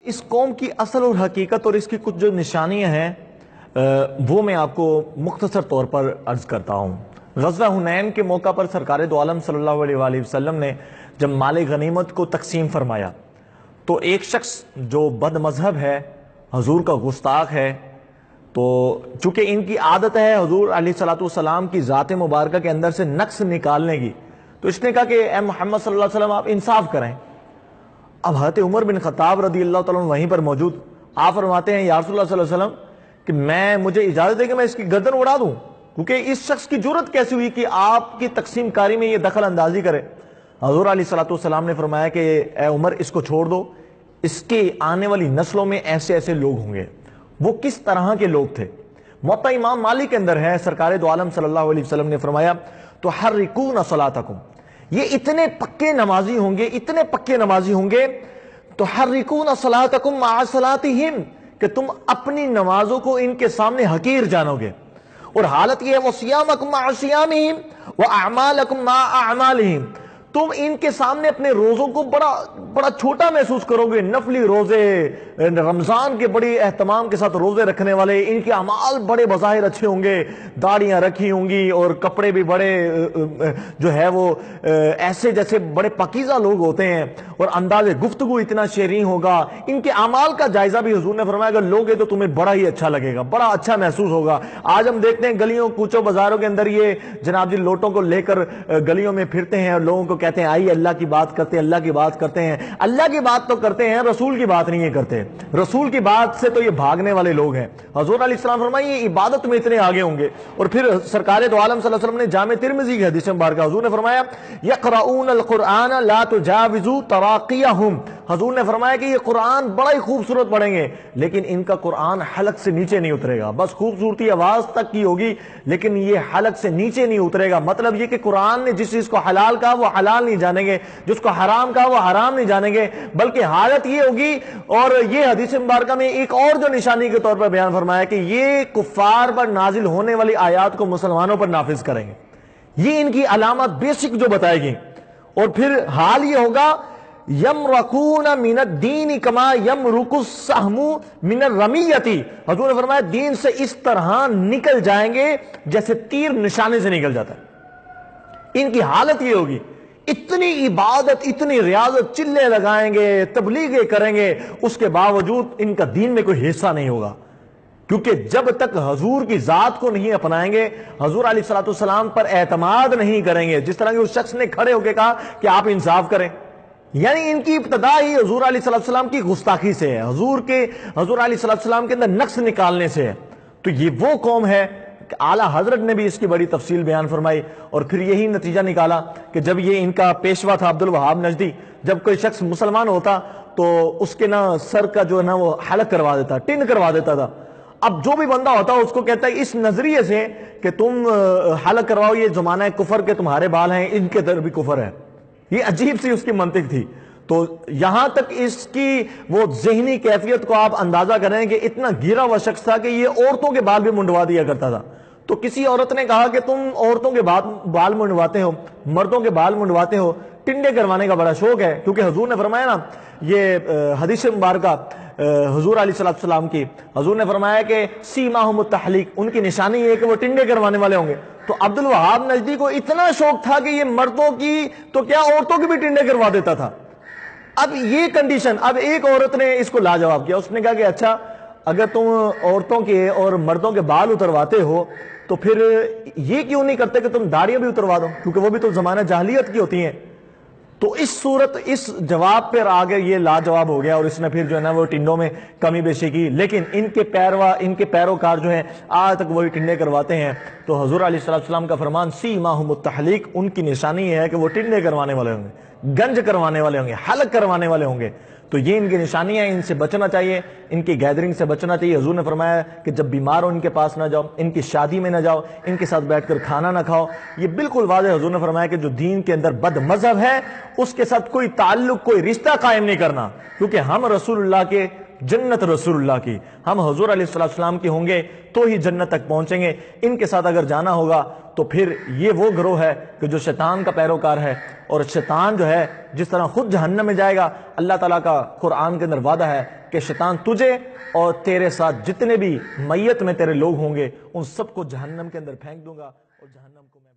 اس قوم کی اصل اور حقیقت اور اس کی کچھ جو نشانیاں ہیں وہ میں آپ کو مختصر طور پر عرض کرتا ہوں۔ غزوہ حنین کے موقع پر سرکار دو عالم صلی اللہ علیہ وآلہ وسلم نے جب مال غنیمت کو تقسیم فرمایا تو ایک شخص جو بد مذہب ہے، حضور کا گستاخ ہے، تو چونکہ ان کی عادت ہے حضور علیہ السلام کی ذات مبارکہ کے اندر سے نقص نکالنے کی، تو اس نے کہا کہ اے محمد صلی اللہ علیہ وسلم آپ انصاف کریں۔ اب حضرت عمر بن خطاب رضی اللہ تعالیٰ عنہ وہیں پر موجود، آپ فرماتے ہیں یا رسول اللہ صلی اللہ علیہ وسلم کہ مجھے اجازت ہے کہ میں اس کی گردن اڑا دوں، کیونکہ اس شخص کی جرت کیسی ہوئی کہ آپ کی تقسیم کاری میں یہ دخل اندازی کرے۔ حضور علیہ السلام نے فرمایا کہ اے عمر اس کو چھوڑ دو، اس کے آنے والی نسلوں میں ایسے ایسے لوگ ہوں گے۔ وہ کس طرح کے لوگ تھے؟ موطا امام مالک کے اندر ہے، سرکار دو عالم صلی اللہ علیہ وسلم نے فرمایا تو حرکون صلاتکم، یہ اتنے پکے نمازی ہوں گے، اتنے پکے نمازی ہوں گے، تو حرکون صلاتکم مع صلاتہم، کہ تم اپنی نمازوں کو ان کے سامنے حقیر جانو گے، اور حالت یہ ہے وصیامکم مع صیامہم واعمالکم مع اعمالہم، تم ان کے سامنے اپنے روزوں کو بڑا چھوٹا محسوس کرو گے۔ نفلی روزے، رمضان کے بڑی اہتمام کے ساتھ روزے رکھنے والے، ان کے اعمال بڑے بظاہر اچھے ہوں گے، داڑیاں رکھی ہوں گی اور کپڑے بھی بڑے جو ہے وہ ایسے جیسے بڑے پاکیزہ لوگ ہوتے ہیں، اور انداز گفتگو اتنا شیریں ہوگا۔ ان کے اعمال کا جائزہ بھی حضور نے فرمایا اگر لوگے تو تمہیں بڑا ہی اچھا لگے گا، بڑا اچھا محسوس ہوگا۔ آج ہم دیکھتے ہیں گلیوں کوچوں بازاروں کے اندر یہ جناب جی لوٹوں کو لے کر گلیوں میں پھرتے ہیں اور لوگوں کو کہتے ہیں آئیے اللہ کی بات کرتے ہیں، اللہ کی بات کرتے ہیں۔ اللہ کی بات تو کرتے ہیں، رسول کی بات نہیں کرتے، رسول کی بات سے تو یہ بھاگنے والے لوگ ہیں۔ حضور علیہ السلام فرمائے یہ عبادت میں اتنے آگے ہوں گے۔ اور پھر سرکار دو عالم صلی اللہ علیہ وسلم نے جامع ترمذی کی حدیث مبارکہ حضور نے فرمایا یقرؤون القرآن لا تجاوزوا تراقیہم، حضور نے فرمایا کہ یہ قرآن بڑا ہی خوبصورت پڑھیں گے لیکن ان کا قرآن حلق سے نیچے نہیں اترے گا، بس خوبصورتی آواز تک کی ہوگی لیکن یہ حلق سے نیچے نہیں اترے گا۔ مطلب یہ کہ قرآن نے جس چیز کو حلال کہا وہ حلال نہیں جانیں گے، جس کو حرام کہا وہ حرام نہیں جانیں گے، بلکہ حالت یہ ہوگی۔ اور یہ حدیث مبارکہ میں ایک اور جو نشانی کے طور پر بیان فرمایا کہ یہ کفار پر نازل ہونے والی آیات کو مسلمانوں پر نافذ کریں گے، یہ ان کی علامت بیسک جو بتائے گی۔ اور پھر حال یہ ہوگا یمرقون من الدین کما یمرق السہم من الرمیۃ، حضور نے فرمایا دین سے اس طرح نکل جائیں گے جیسے تیر نشانے سے نکل جاتا ہے۔ ان کی حالت یہ ہوگی، اتنی عبادت، اتنی ریاضت، چلے لگائیں گے، تبلیغیں کریں گے، اس کے باوجود ان کا دین میں کوئی حصہ نہیں ہوگا، کیونکہ جب تک حضور کی ذات کو نہیں اپنائیں گے، حضور علیہ السلام پر اعتماد نہیں کریں گے، جس طرح کہ اس شخص نے کھڑے ہو کے کہا کہ آپ انصاف کریں، یعنی ان کی ابتدا ہی حضور علیہ السلام کی گستاخی سے ہے، حضور علیہ السلام کے اندر نقص نکالنے سے ہے۔ تو یہ وہ قوم ہے، اعلیٰ حضرت نے بھی اس کی بڑی تفصیل بیان فرمائی، اور پھر یہی نتیجہ نکالا کہ جب یہ ان کا پیشوا تھا عبد الوہاب نجدی، جب کوئی شخص مسلمان ہوتا تو اس کے سر کا جو ہے نا وہ حلق کروا دیتا، ٹن کروا دیتا تھا۔ اب جو بھی بندہ ہوتا اس کو کہتا ہے اس نظریے سے کہ تم حلق کرواؤ، یہ زمانہ ہے کفر کے، تمہارے بال ہیں، ان کے در بھی کفر ہے۔ یہ عجیب سی اس کی منطق تھی۔ تو یہاں تک اس کی وہ ذہنی کیفیت کو آپ اندازہ کریں کہ اتنا گرا ہوا شخص تھا کہ یہ عورتوں کے بال بھی منڈوا دیا کرتا تھا۔ تو کسی عورت نے کہا کہ تم عورتوں کے بال منڈواتے ہو، مردوں کے بال منڈواتے ہو، ٹنڈے کروانے کا بڑا شوق ہے، کیونکہ حضور نے فرمایا نا، یہ حدیث مبارکہ حضور علیہ السلام کی، حضور نے فرمایا کہ سیماہم التحلیق، ان کی نشانی یہ ہے کہ وہ ٹنڈے کروانے والے ہوں گے۔ تو عبد الوہاب نجدی کو اتنا شوق تھا کہ یہ مردوں کی تو کیا عورتوں کی بھی ٹنڈے کروا دیتا تھا۔ اب یہ کنڈیشن، اب ایک عورت نے اس کو لاجواب کیا، اس نے کہا کہ اچھا اگر تم عورتوں کے اور مردوں کے بال اترواتے ہو تو پھر یہ کیوں نہیں کرتے کہ تم داڑیاں بھی اتروا دو، کیونکہ وہ بھی تو زمانہ جاہلیت کی ہوتی ہیں۔ تو اس صورت، اس جواب پر آگے یہ لاجواب ہو گیا، اور اس نے پھر جو ہے نا وہ ٹنڈوں میں کمی بیشی کی، لیکن ان کے پیروکار جو ہیں آج تک وہی ٹنڈے کرواتے ہیں۔ تو حضور علیہ السلام کا فرمان سیماہم التحلیق، ان کی نشانی ہے کہ وہ ٹنڈے کروانے والے ہوں گے، گنج کروانے والے ہوں گے، حلق کروانے والے ہوں گے۔ تو یہ ان کی نشانیاں ہیں، ان سے بچنا چاہیے، ان کی گیدرنگ سے بچنا چاہیے۔ حضور نے فرمایا کہ جب بیمار ہو ان کے پاس نہ جاؤ، ان کی شادی میں نہ جاؤ، ان کے ساتھ بیٹھ کر کھانا نہ کھاؤ۔ یہ بالکل واضح حضور نے فرمایا کہ جو دین کے اندر بد مذہب ہے اس کے ساتھ کوئی تعلق، کوئی رشتہ قائم نہیں کرنا، کیونکہ ہم رسول اللہ کے جنت رسول اللہ کی، ہم حضور علیہ السلام کی ہوں گے تو ہی جنت تک پہنچیں گے، ان کے ساتھ اگر جانا ہوگا تو پھر یہ وہ گروہ ہے کہ جو شیطان کا پیروکار ہے، اور شیطان جو ہے جس طرح خود جہنم میں جائے گا، اللہ تعالیٰ کا قرآن کے اندر وعدہ ہے کہ شیطان تجھے اور تیرے ساتھ جتنے بھی میت میں تیرے لوگ ہوں گے ان سب کو جہنم کے اندر پھینک دوں گا اور جہنم کو میں